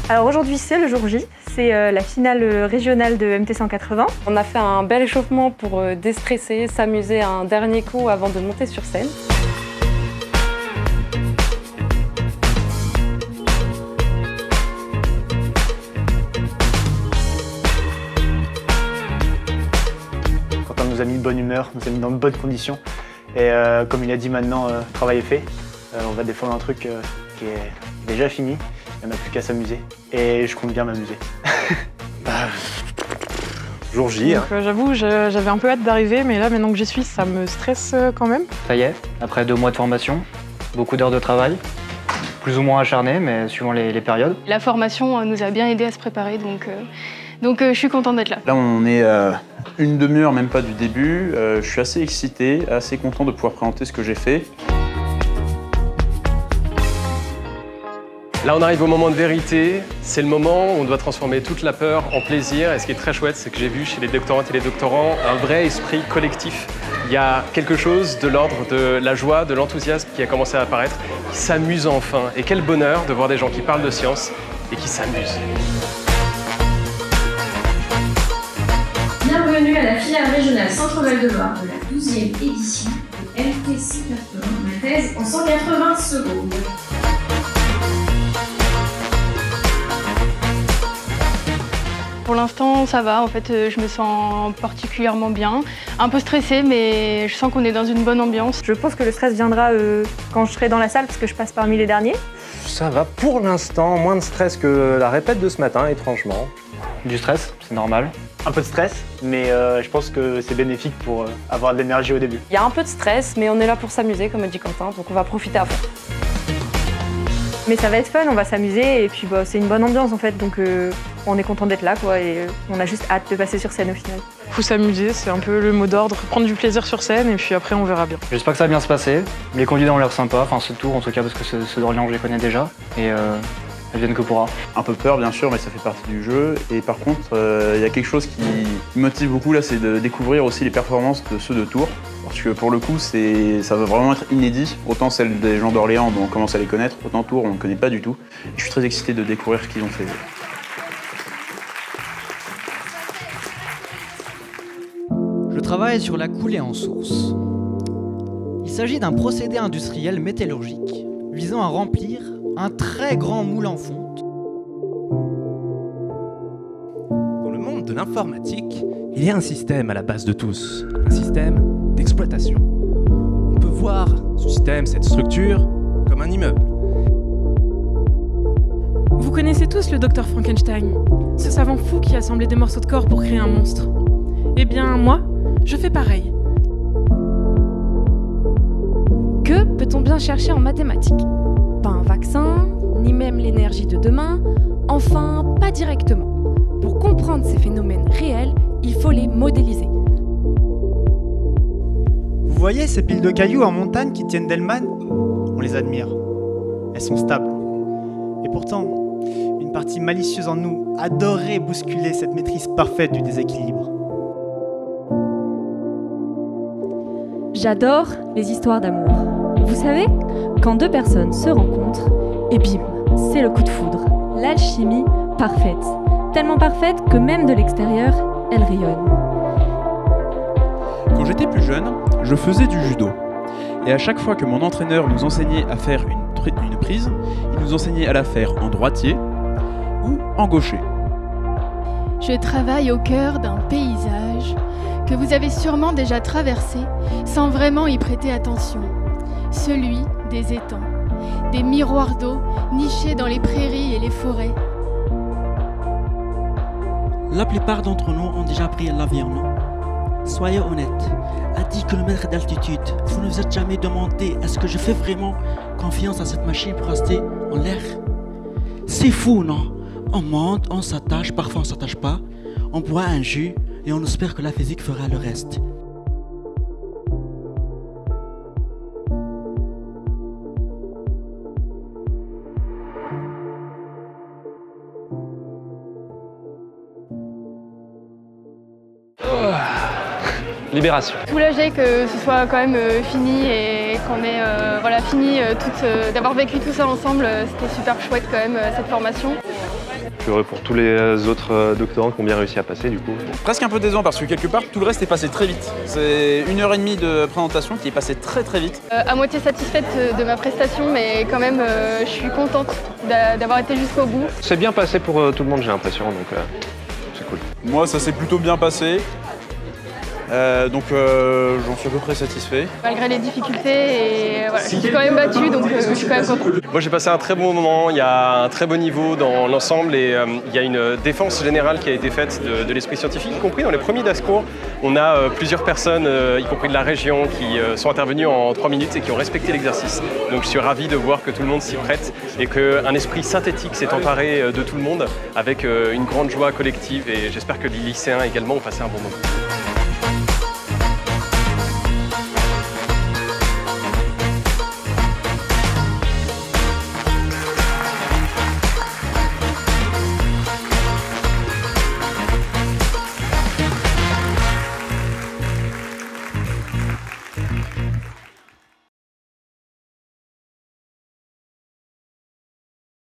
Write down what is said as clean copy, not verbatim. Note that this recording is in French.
Alors aujourd'hui c'est le jour J, c'est la finale régionale de MT 180. On a fait un bel échauffement pour déstresser, s'amuser un dernier coup avant de monter sur scène. Quentin nous a mis de bonne humeur, nous a mis dans de bonnes conditions. Et comme il a dit maintenant, le travail est fait. On va défendre un truc qui est déjà fini. Il n'y en a plus qu'à s'amuser. Et je compte bien m'amuser. Jour J. J'avoue, j'avais un peu hâte d'arriver, mais là, maintenant que j'y suis, ça me stresse quand même. Ça y est, après 2 mois de formation, beaucoup d'heures de travail, plus ou moins acharné, mais suivant les périodes. La formation nous a bien aidé à se préparer, donc je suis contente d'être là. Là, on est une demi-heure, même pas du début. Je suis assez excité, assez content de pouvoir présenter ce que j'ai fait. Là, on arrive au moment de vérité. C'est le moment où on doit transformer toute la peur en plaisir. Et ce qui est très chouette, c'est que j'ai vu chez les doctorantes et les doctorants un vrai esprit collectif. Il y a quelque chose de l'ordre de la joie, de l'enthousiasme qui a commencé à apparaître, qui s'amuse enfin. Et quel bonheur de voir des gens qui parlent de science et qui s'amusent. Bienvenue à la finale régionale Centre-Val de Loire de la 12e édition de MT 180, ma thèse en 180 secondes. Pour l'instant, ça va. En fait, je me sens particulièrement bien. Un peu stressée, mais je sens qu'on est dans une bonne ambiance. Je pense que le stress viendra quand je serai dans la salle parce que je passe parmi les derniers. Ça va pour l'instant, moins de stress que la répète de ce matin, étrangement. Du stress, c'est normal. Un peu de stress, mais je pense que c'est bénéfique pour avoir de l'énergie au début. Il y a un peu de stress, mais on est là pour s'amuser, comme a dit Quentin, donc on va profiter à fond. Mais ça va être fun, on va s'amuser et puis c'est une bonne ambiance en fait, donc on est content d'être là quoi et on a juste hâte de passer sur scène au final. Faut s'amuser, c'est un peu le mot d'ordre, prendre du plaisir sur scène et puis après on verra bien. J'espère que ça va bien se passer. Les candidats ont l'air sympas, enfin ce tour en tout cas parce que ceux d'Orléans je les connais déjà et elles viennent que pour un. Un peu peur, bien sûr, mais ça fait partie du jeu. Et par contre, il y a quelque chose qui me motive beaucoup là, c'est de découvrir aussi les performances de ceux de Tours. Parce que pour le coup, ça va vraiment être inédit. Autant celles des gens d'Orléans, on commence à les connaître, autant Tours, on ne connaît pas du tout. Et je suis très excité de découvrir ce qu'ils ont fait. Je travaille sur la coulée en source. Il s'agit d'un procédé industriel métallurgique visant à remplir un très grand moule en fonte. Dans le monde de l'informatique, il y a un système à la base de tous, un système d'exploitation. On peut voir ce système, cette structure, comme un immeuble. Vous connaissez tous le docteur Frankenstein, ce savant fou qui assemblait des morceaux de corps pour créer un monstre. Eh bien, moi, je fais pareil. Que peut-on bien chercher en mathématiques? Pas un vaccin, ni même l'énergie de demain, enfin, pas directement. Pour comprendre ces phénomènes réels, il faut les modéliser. Vous voyez ces piles de cailloux en montagne qui tiennent d'Hellman? On les admire. Elles sont stables. Et pourtant, une partie malicieuse en nous adorerait bousculer cette maîtrise parfaite du déséquilibre. J'adore les histoires d'amour. Vous savez, quand deux personnes se rencontrent, et bim, c'est le coup de foudre. L'alchimie parfaite. Tellement parfaite que même de l'extérieur, elle rayonne. Quand j'étais plus jeune, je faisais du judo. Et à chaque fois que mon entraîneur nous enseignait à faire une prise, il nous enseignait à la faire en droitier ou en gaucher. Je travaille au cœur d'un paysage que vous avez sûrement déjà traversé sans vraiment y prêter attention. Celui des étangs, des miroirs d'eau nichés dans les prairies et les forêts. La plupart d'entre nous ont déjà pris l'avion, non? Soyez honnêtes, à 10 km d'altitude, vous ne vous êtes jamais demandé est-ce que je fais vraiment confiance à cette machine pour rester en l'air? C'est fou, non? On monte, on s'attache, parfois on s'attache pas, on boit un jus et on espère que la physique fera le reste. Libération. Soulagée que ce soit quand même fini et qu'on ait fini d'avoir vécu tout ça ensemble. C'était super chouette quand même cette formation. pour tous les autres doctorants qui ont bien réussi à passer du coup. Presque un peu décevant parce que quelque part tout le reste est passé très vite. C'est 1h30 de présentation qui est passée très vite. À moitié satisfaite de ma prestation, mais quand même je suis contente d'avoir été jusqu'au bout. C'est bien passé pour tout le monde, j'ai l'impression, donc c'est cool. Moi ça s'est plutôt bien passé. Donc j'en suis à peu près satisfait. Malgré les difficultés, et voilà, je suis quand même battue, donc je suis quand même contente. Moi j'ai passé un très bon moment, il y a un très beau niveau dans l'ensemble et il y a une défense générale qui a été faite de l'esprit scientifique, y compris dans les premiers DASCOurs. On a plusieurs personnes, y compris de la région, qui sont intervenues en 3 minutes et qui ont respecté l'exercice. Donc je suis ravi de voir que tout le monde s'y prête et qu'un esprit synthétique s'est emparé de tout le monde avec une grande joie collective et j'espère que les lycéens également ont passé un bon moment.